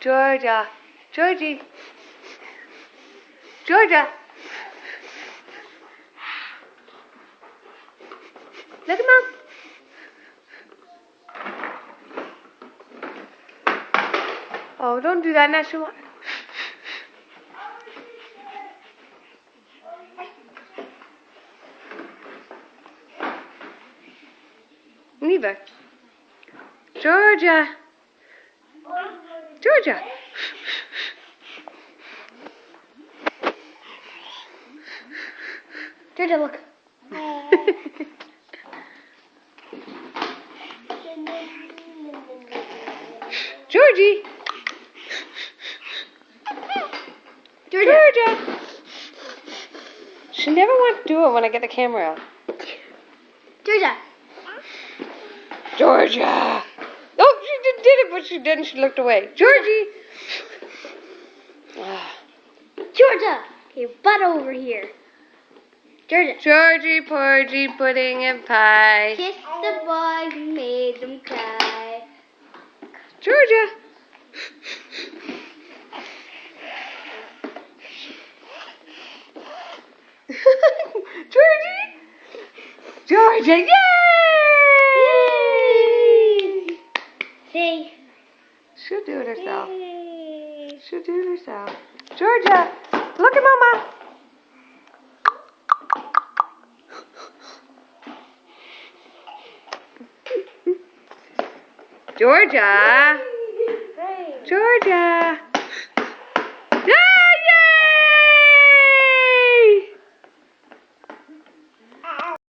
Georgia. Georgie. Georgia. Look at Mom. Oh, don't do that, National. Neither. Georgia. Georgia. Georgia, look. Georgie. Georgia. She never wants to do it when I get the camera out. Georgia. Georgia. Oh, she did it, but she didn't. She looked away. Georgie. Georgia. Okay, butt over here. Georgia. Georgie, porgy, pudding, and pie. Kiss the boy who made them cry. Georgia. Georgie. Georgia, yay! See? She'll do it herself. Yay. She'll do it herself. Georgia, look at Mama. Georgia. Hey. Georgia.